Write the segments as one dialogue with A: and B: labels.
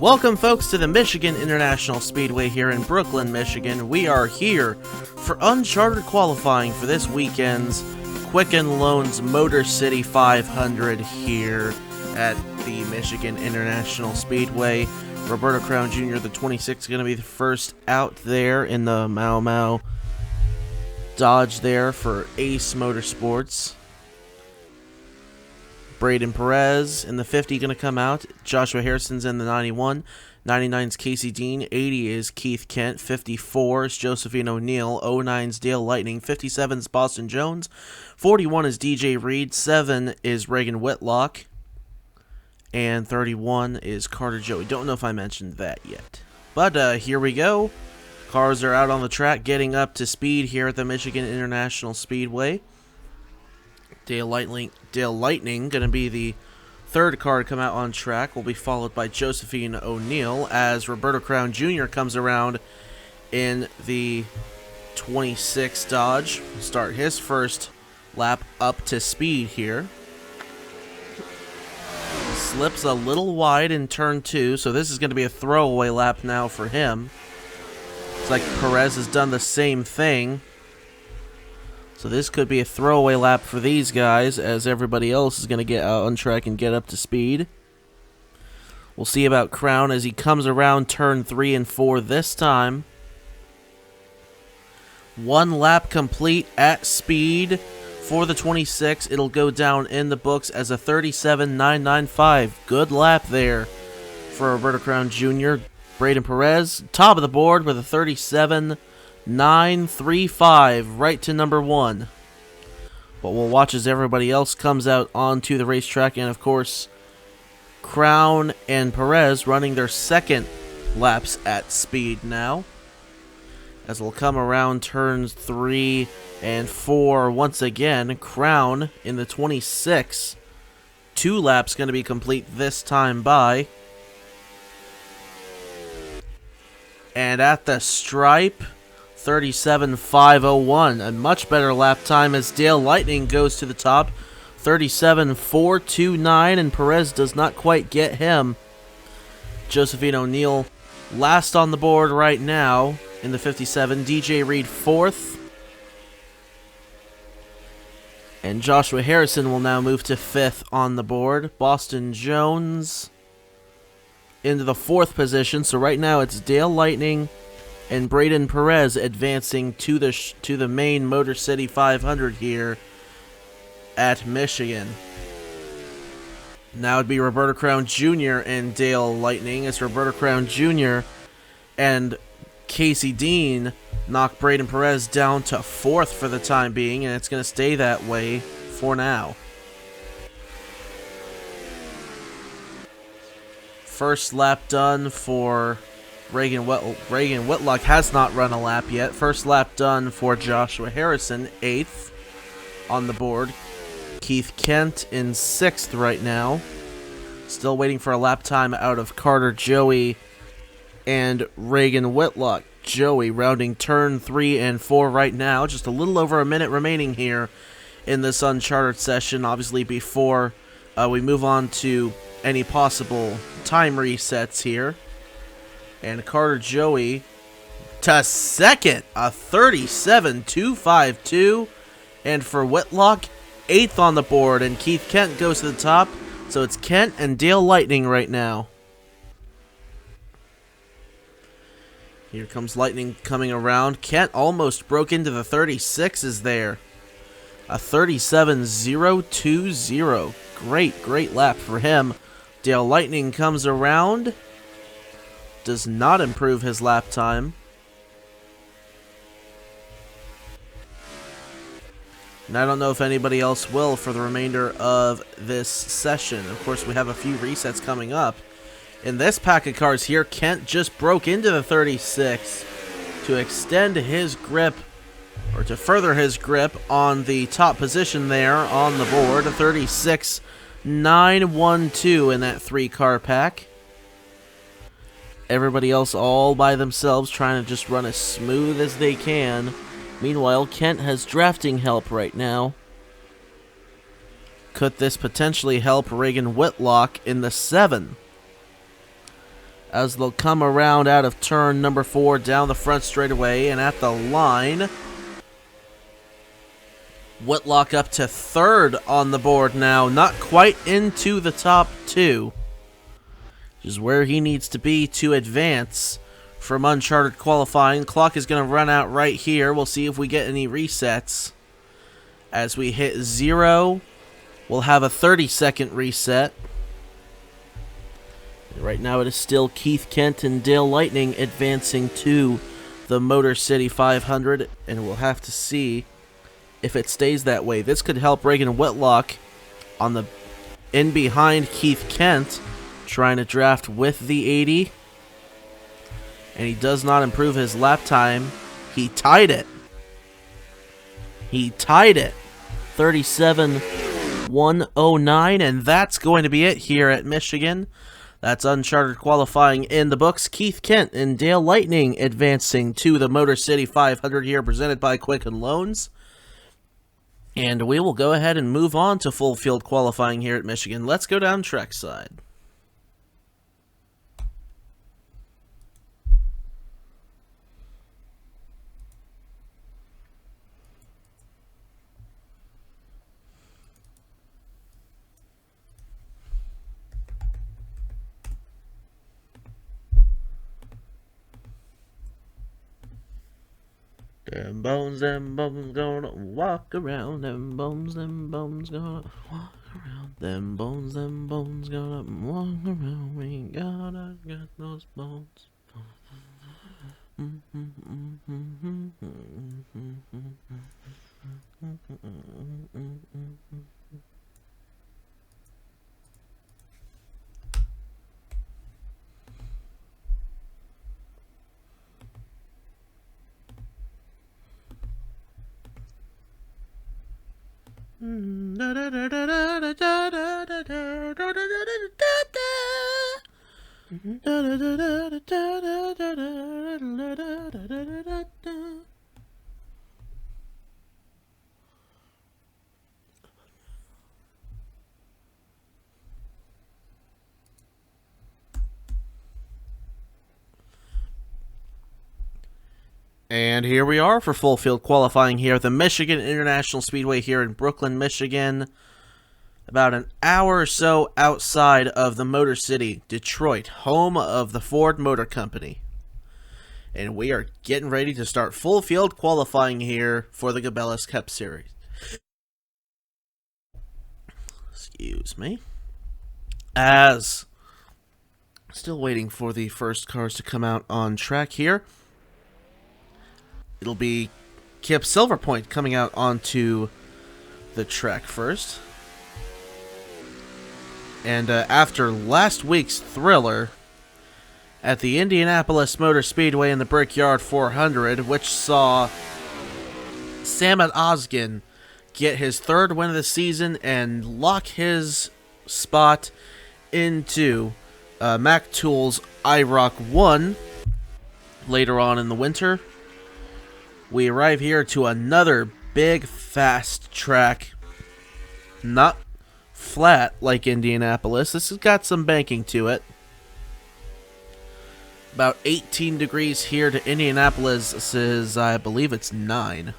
A: Welcome, folks, to the Michigan International Speedway here in Brooklyn, Michigan. We are here for uncharted qualifying for this weekend's QuickenLoans Motor City 500 here at the Michigan International Speedway. Roberto Crown Jr., the 26, is going to be the first out there in the Mau Mau Dodge there for Ace Motorsports. Braden Perez in the 50 going to come out. Joshua Harrison's in the 91. 99's Casey Dean. 80 is Keith Kent. 54 is Josephine O'Neill. 09's Dale Lightning. 57's Boston Jones. 41 is DJ Reed. 7 is Reagan Whitlock. And 31 is Carter Joey. Don't know if I mentioned that yet. But here we go. Cars are out on the track getting up to speed here at the Michigan International Speedway. Dale Lightning going to be the third car to come out on track. Will be followed by Josephine O'Neill as Roberto Crown Jr. comes around in the 26 Dodge. Start his first lap up to speed here. Slips a little wide in turn 2, so this is going to be a throwaway lap now for him. It's like Perez has done the same thing. So this could be a throwaway lap for these guys as everybody else is going to get out on track and get up to speed. We'll see about Crown as he comes around turn 3 and 4 this time. One lap complete at speed for the 26. It'll go down in the books as a 37.995. Good lap there for Roberto Crown Jr. Braden Perez, top of the board with a 37.935, right to number 1. But we'll watch as everybody else comes out onto the racetrack, and of course, Crown and Perez running their second laps at speed now. As we'll come around turns 3 and 4 once again. Crown in the 26. 2 laps going to be complete this time by. And at the stripe, 37.501. A much better lap time as Dale Lightning goes to the top. 37.429, and Perez does not quite get him. Josephine O'Neill last on the board right now in the 57. DJ Reed 4th. And Joshua Harrison will now move to 5th on the board. Boston Jones into the 4th position. So right now it's Dale Lightning and Braden Perez advancing to the main Motor City 500 here at Michigan. Now it'd be Roberto Crown Jr. and Dale Lightning as Roberto Crown Jr. and Casey Dean knock Braden Perez down to 4th for the time being, and it's going to stay that way for now. First lap done for Reagan Whitlock has not run a lap yet. First lap done for Joshua Harrison, 8th on the board. Keith Kent in 6th right now. Still waiting for a lap time out of Carter Joey and Reagan Whitlock. Joey rounding turn 3 and 4 right now. Just a little over a minute remaining here in this uncharted session. Obviously before we move on to any possible time resets here. And Carter Joey to 2nd, a 37.252. And for Whitlock, 8th on the board. And Keith Kent goes to the top. So it's Kent and Dale Lightning right now. Here comes Lightning coming around. Kent almost broke into the 36s there. A 37.020. Great lap for him. Dale Lightning comes around. Does not improve his lap time. And I don't know if anybody else will for the remainder of this session. Of course, we have a few resets coming up. In this pack of cars here, Kent just broke into the 36 to extend his grip, or to further his grip on the top position there on the board. A 36.912 in that 3-car pack. Everybody else all by themselves trying to just run as smooth as they can. Meanwhile, Kent has drafting help right now. Could this potentially help Reagan Whitlock in the 7? as they'll come around out of turn number 4 down the front straightaway and at the line. Whitlock up to 3rd on the board now, not quite into the top 2, which is where he needs to be to advance from uncharted qualifying. Clock is going to run out right here. We'll see if we get any resets. As we hit 0, we'll have a 30-second reset. Right now it is still Keith Kent and Dale Lightning advancing to the Motor City 500, and we'll have to see if it stays that way. This could help Reagan Whitlock on the in behind Keith Kent, trying to draft with the 80. And he does not improve his lap time. He tied it. 37.109, and that's going to be it here at Michigan. That's uncharted qualifying in the books. Keith Kent and Dale Lightning advancing to the Motor City 500 here, presented by QuickenLoans. And we will go ahead and move on to full field qualifying here at Michigan. Let's go down track side. Them bones gonna walk around. Them bones gonna walk around. Them bones gonna walk around. We gotta get those bones. And here we are for full field qualifying here at the Michigan International Speedway here in Brooklyn, Michigan. About an hour or so outside of the Motor City, Detroit, home of the Ford Motor Company. And we are getting ready to start full field qualifying here for the Cabela's Cup Series. Excuse me. As still waiting for the first cars to come out on track here. It'll be Kip Silverpoint coming out onto the track first. And after last week's thriller at the Indianapolis Motor Speedway in the Brickyard 400, which saw Samad Ozgen get his 3rd win of the season and lock his spot into Mac Tool's IROC 1 later on in the winter, we arrive here to another big, fast track. Not flat like Indianapolis. This has got some banking to it. About 18 degrees here to Indianapolis. This is, I believe it's 9.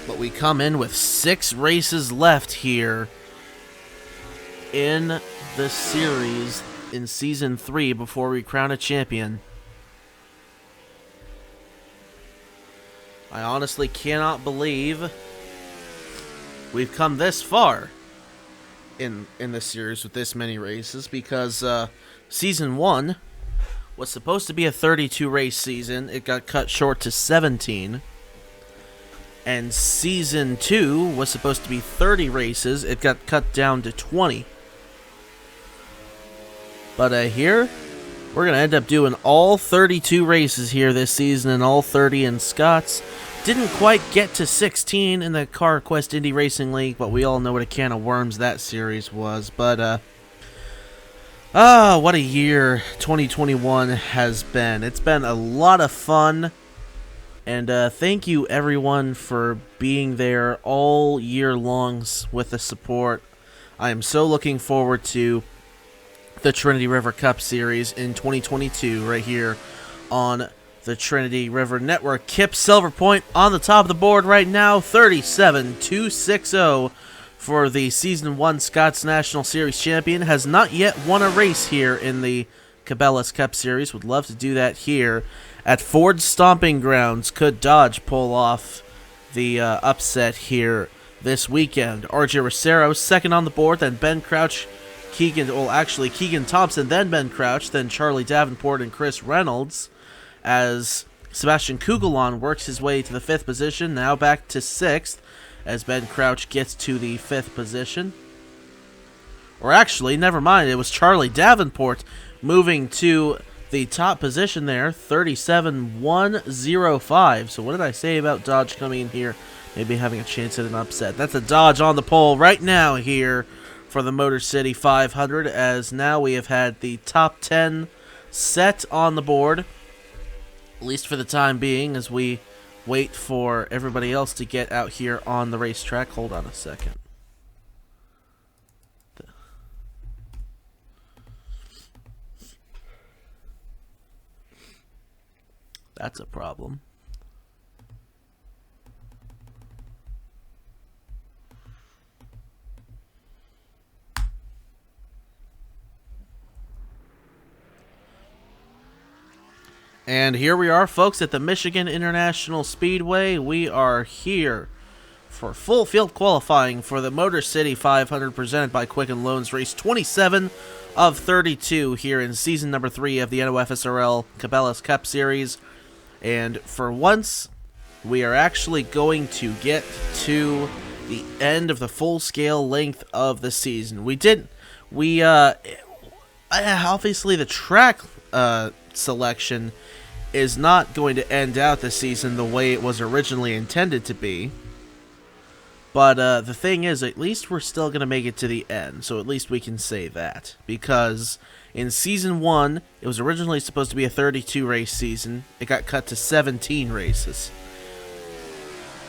A: But we come in with 6 races left here in the series in Season 3 before we crown a champion. I honestly cannot believe we've come this far in this series with this many races, because Season 1 was supposed to be a 32 race season. It got cut short to 17. And Season 2 was supposed to be 30 races. It got cut down to 20. But here, we're going to end up doing all 32 races here this season and all 30 in Scott's. Didn't quite get to 16 in the CarQuest Indy Racing League, but we all know what a can of worms that series was. But, what a year 2021 has been. It's been a lot of fun. And thank you, everyone, for being there all year long with the support. I am so looking forward to the Trinity River Cup Series in 2022 right here on the Trinity River Network. Kip Silver Point on the top of the board right now, 37-260 for the Season 1 Scots National Series champion. Has not yet won a race here in the Cabela's Cup Series. Would love to do that here at Ford's Stomping Grounds. Could Dodge pull off the upset here this weekend? RJ Rosero second on the board, then Ben Crouch, Keegan Thompson, then Ben Crouch, then Charlie Davenport and Chris Reynolds, as Sebastian Kugelon works his way to the 5th position, now back to 6th, as Ben Crouch gets to the 5th position. Or actually, never mind, it was Charlie Davenport moving to the top position there, 37-105. So what did I say about Dodge coming in here, maybe having a chance at an upset? That's a Dodge on the pole right now here for the Motor City 500, as now we have had the top 10 set on the board, at least for the time being, as we wait for everybody else to get out here on the racetrack. Hold on a second. That's a problem. And here we are, folks, at the Michigan International Speedway. We are here for full field qualifying for the Motor City 500 presented by QuickenLoans, race 27 of 32 here in season number 3 of the NOFSRL Cabela's Cup Series. And for once, we are actually going to get to the end of the full-scale length of the season. Obviously the track selection is not going to end out the season the way it was originally intended to be. But the thing is, at least we're still going to make it to the end, so at least we can say that. Because in Season 1, it was originally supposed to be a 32-race season. It got cut to 17 races.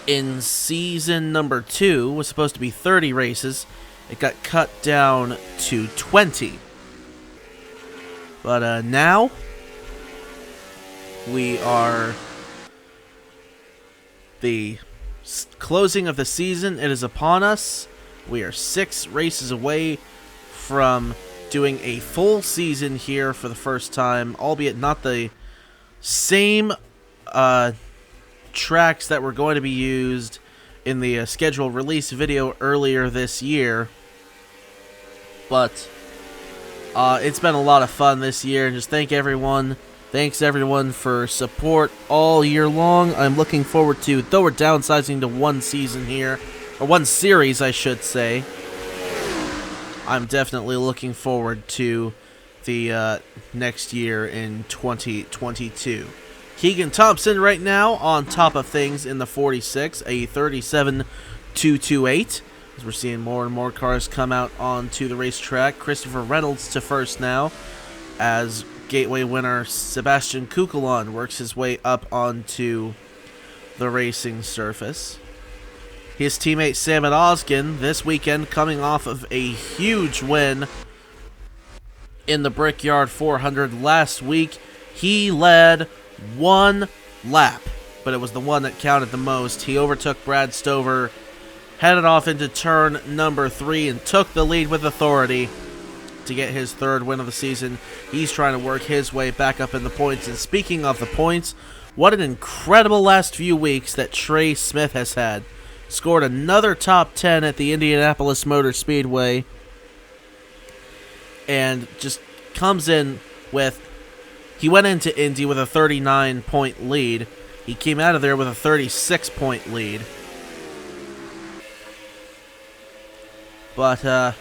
A: In Season number 2, it was supposed to be 30 races. It got cut down to 20. But now, we are the closing of the season. It is upon us. We are 6 races away from doing a full season here for the first time, albeit not the same tracks that were going to be used in the scheduled release video earlier this year. But it's been a lot of fun this year, and just thanks everyone for support all year long. I'm looking forward to, though we're downsizing to one season here, or one series I should say, I'm definitely looking forward to the next year in 2022. Keegan Thompson right now on top of things in the 46, a 37-228. As we're seeing more and more cars come out onto the racetrack. Christopher Reynolds to first now, as Gateway winner Sebastian Kugelon works his way up onto the racing surface. His teammate Samet Oskin this weekend coming off of a huge win in the Brickyard 400 last week. He led one lap, but it was the one that counted the most. He overtook Brad Stover, headed off into turn number 3, and took the lead with authority to get his 3rd win of the season. He's trying to work his way back up in the points. And speaking of the points, what an incredible last few weeks that Trey Smith has had. Scored another top 10 at the Indianapolis Motor Speedway, and just comes in with, he went into Indy with a 39-point lead. He came out of there with a 36-point lead. But,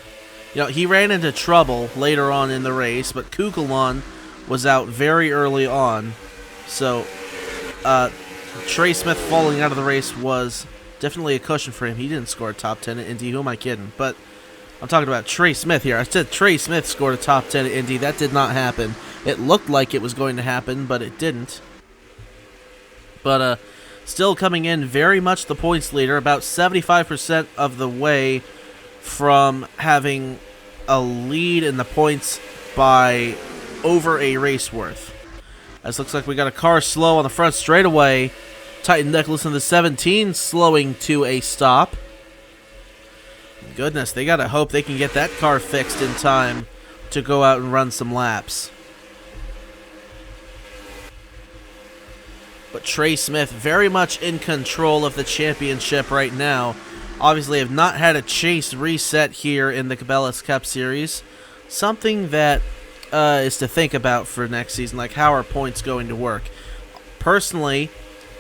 A: he ran into trouble later on in the race, but Kugelon was out very early on. So, Trey Smith falling out of the race was definitely a cushion for him. He didn't score a top 10 at Indy. Who am I kidding? But I'm talking about Trey Smith here. I said Trey Smith scored a top 10 at Indy. That did not happen. It looked like it was going to happen, but it didn't. But still coming in very much the points leader, about 75% of the way from having a lead in the points by over a race worth. As looks like we got a car slow on the front straightaway. Titan Nicholas in the 17 slowing to a stop. Goodness, they gotta hope they can get that car fixed in time to go out and run some laps. But Trey Smith very much in control of the championship right now. Obviously have not had a chase reset here in the Cabela's Cup Series. Something that is to think about for next season, like how are points going to work. Personally,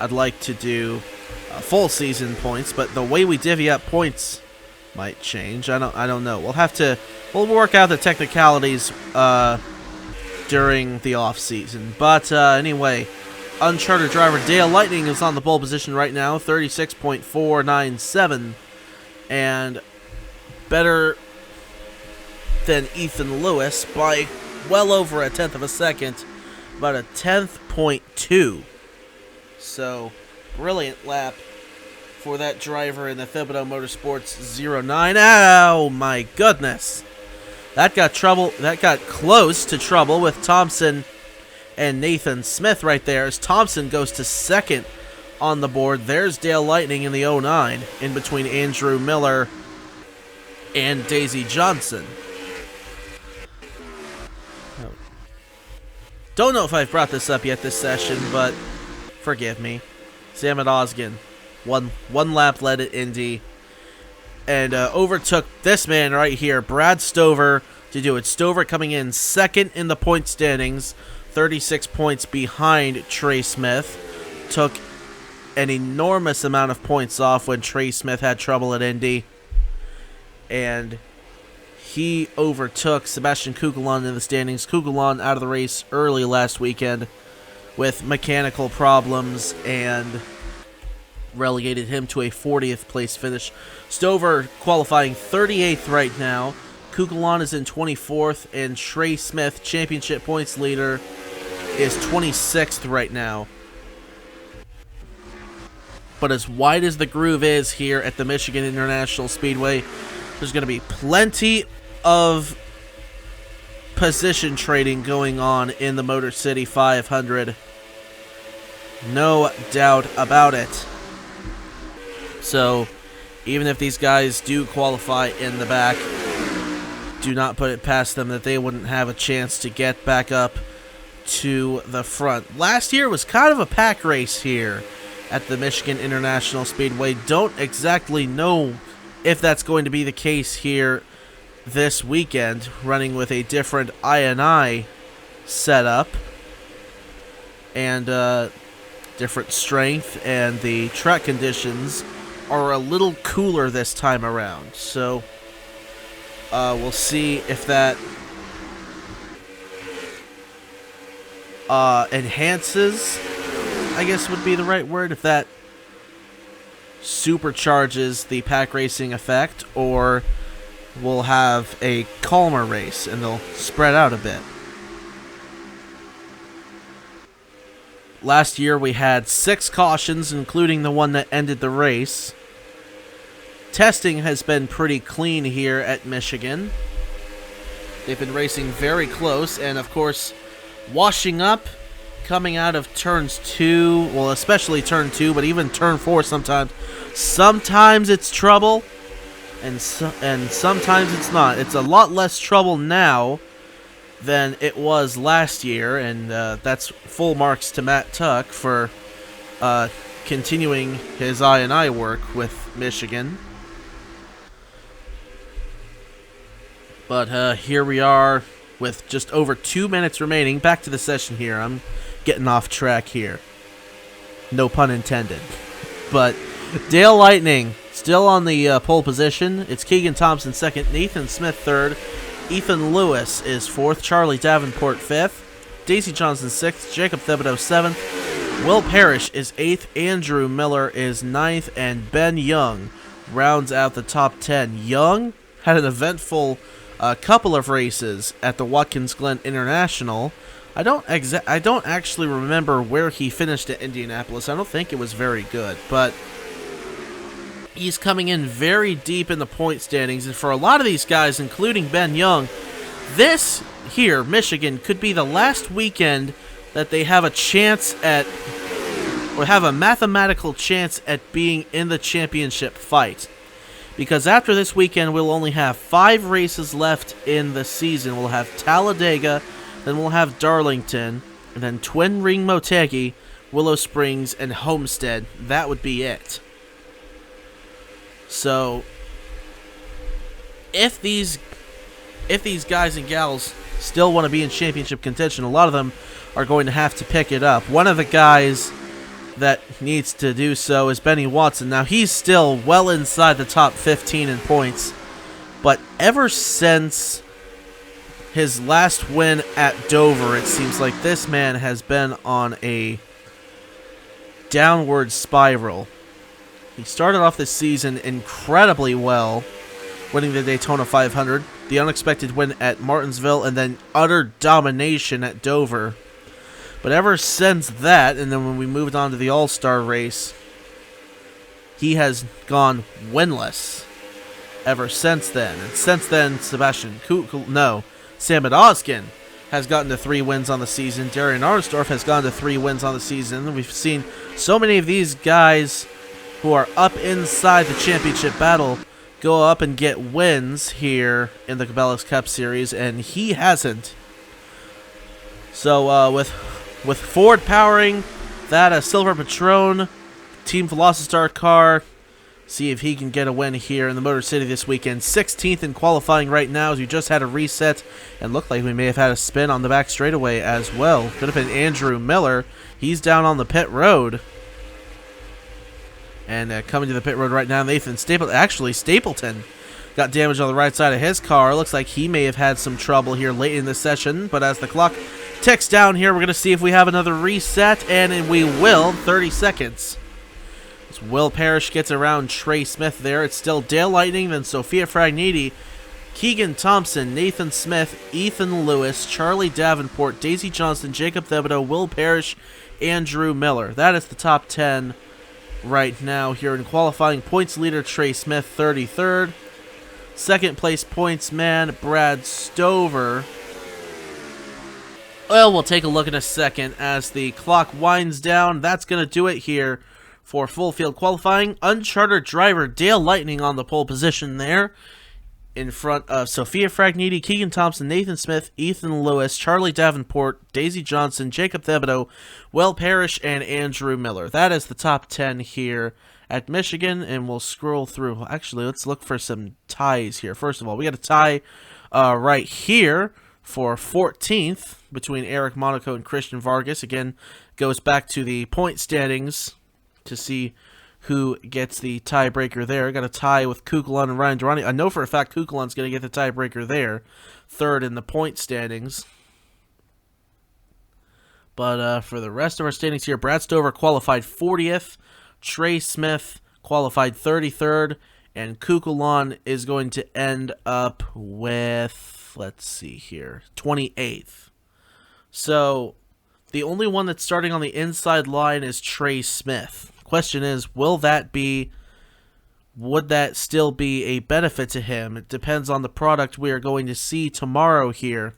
A: I'd like to do full season points, but the way we divvy up points might change. I don't know. We'll work out the technicalities during the off season. But anyway, Uncharted driver Dale Lightning is on the pole position right now, 36.497, and better than Ethan Lewis by well over a tenth of a second, about a 10th.2. So, brilliant lap for that driver in the Thibodeau Motorsports 09. Oh my goodness. That got close to trouble with Thompson and Nathan Smith right there, as Thompson goes to second on the board. There's Dale Lightning in the 09, in between Andrew Miller and Daisy Johnson. Don't know if I've brought this up yet this session, but forgive me. Zamet Osgen, one lap led at Indy, and overtook this man right here, Brad Stover, to do it. Stover coming in second in the point standings, 36 points behind Trey Smith. Took an enormous amount of points off when Trey Smith had trouble at Indy, and he overtook Sebastian Kugelon in the standings. Kugelon out of the race early last weekend with mechanical problems and relegated him to a 40th place finish. Stover qualifying 38th right now. Kugelon is in 24th, and Trey Smith, championship points leader, is 26th right now. But as wide as the groove is here at the Michigan International Speedway, there's going to be plenty of position trading going on in the Motor City 500. No doubt about it. So, even if these guys do qualify in the back, do not put it past them that they wouldn't have a chance to get back up to the front. Last year was kind of a pack race here at the Michigan International Speedway. Don't exactly know if that's going to be the case here this weekend, running with a different I&I setup and different strength, and the track conditions are a little cooler this time around. So we'll see if that enhances, I guess would be the right word, if that supercharges the pack racing effect, or we'll have a calmer race and they'll spread out a bit. Last year we had 6 cautions, including the one that ended the race. Testing has been pretty clean here at Michigan. They've been racing very close, and of course, washing up coming out of turns 2, well, especially turn 2, but even turn 4 sometimes. Sometimes it's trouble, and sometimes it's not. It's a lot less trouble now than it was last year, and that's full marks to Matt Tuck for continuing his I&I work with Michigan. But here we are with just over 2 minutes remaining. Back to the session here. I'm getting off track here. No pun intended. But Dale Lightning still on the pole position. It's Keegan Thompson second, Nathan Smith third, Ethan Lewis is fourth, Charlie Davenport fifth, Daisy Johnson sixth, Jacob Thibodeau seventh, Will Parrish is eighth, Andrew Miller is ninth, and Ben Young rounds out the top 10. Young had an eventful couple of races at the Watkins Glen International. I don't actually remember where he finished at Indianapolis. I don't think it was very good, but he's coming in very deep in the point standings, and for a lot of these guys, including Ben Young, This here, Michigan, could be the last weekend that they have a chance at, or have a mathematical chance at being in the championship fight. Because after this weekend, we'll only have 5 races left in the season. We'll have Talladega, then we'll have Darlington, and then Twin Ring Motegi, Willow Springs, and Homestead. That would be it. So, if these guys and gals still want to be in championship contention, a lot of them are going to have to pick it up. One of the guys that needs to do so is Benny Watson. Now, he's still well inside the top 15 in points, but ever since his last win at Dover, it seems like this man has been on a downward spiral. He started off this season incredibly well, winning the Daytona 500, the unexpected win at Martinsville, and then utter domination at Dover. But ever since that, and then when we moved on to the All-Star race, he has gone winless ever since then. And since then, Sam Odoskin has gotten to 3 wins on the season. Darian Arnsdorf has gone to 3 wins on the season. And we've seen so many of these guys who are up inside the championship battle go up and get wins here in the Cabela's Cup Series, and he hasn't. So with Ford powering that Silver Patron Team Velocitar car, see if he can get a win here in the Motor City this weekend. 16th in qualifying right now, as we just had a reset, and looked like we may have had a spin on the back straightaway as well. Could have been Andrew Miller. He's down on the pit road. And coming to the pit road right now, Nathan Stapleton got damage on the right side of his car. Looks like he may have had some trouble here late in the session. But as the clock ticks down here, we're going to see if we have another reset. And we will. 30 seconds. As Will Parrish gets around Trey Smith there. It's still Dale Lightning, then Sophia Fragniti, Keegan Thompson, Nathan Smith, Ethan Lewis, Charlie Davenport, Daisy Johnston, Jacob Thibodeau, Will Parrish, Andrew Miller. That is the top 10 right now here in qualifying. Points leader Trey Smith, 33rd. Second place points man Brad Stover. Well, we'll take a look in a second as the clock winds down. That's going to do it here for full field qualifying. Uncharted driver Dale Lightning on the pole position there, in front of Sophia Fragniti, Keegan Thompson, Nathan Smith, Ethan Lewis, Charlie Davenport, Daisy Johnson, Jacob Thibodeau, Will Parrish, and Andrew Miller. That is the top 10 here at Michigan, and we'll scroll through. Actually, let's look for some ties here. First of all, we got a tie right here for 14th between Eric Monaco and Christian Vargas. Again, goes back to the point standings to see who gets the tiebreaker there. Got a tie with Kukulon and Ryan Durrani. I know for a fact Kukulon's going to get the tiebreaker there. Third in the point standings. But for the rest of our standings here, Brad Stover qualified 40th. Trey Smith qualified 33rd. And Kukulon is going to end up with, let's see here, 28th. So the only one that's starting on the inside line is Trey Smith. Question is, would that still be a benefit to him? It depends on the product we are going to see tomorrow here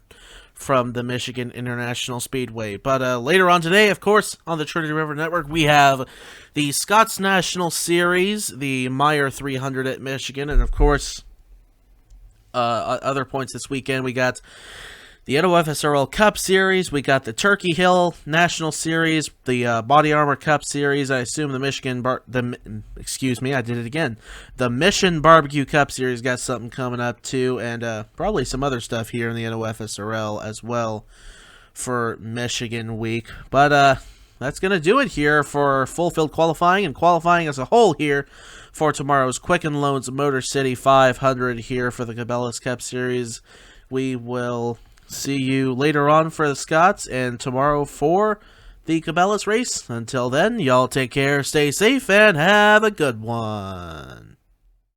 A: from the Michigan International Speedway. But later on today, of course, on the Trinity River Network, we have the Scots National Series, the Meyer 300 at Michigan, and of course, other points this weekend. We got the NOFSRL Cup Series, we got the Turkey Hill National Series, the Body Armor Cup Series, I assume the the Mission Barbecue Cup Series got something coming up too, and probably some other stuff here in the NOFSRL as well for Michigan Week. But that's going to do it here for full field qualifying and qualifying as a whole here for tomorrow's QuickenLoans Motor City 500 here for the Cabela's Cup Series. We will see you later on for the Scots and tomorrow for the Cabela's race. Until then, y'all take care, stay safe, and have a good one.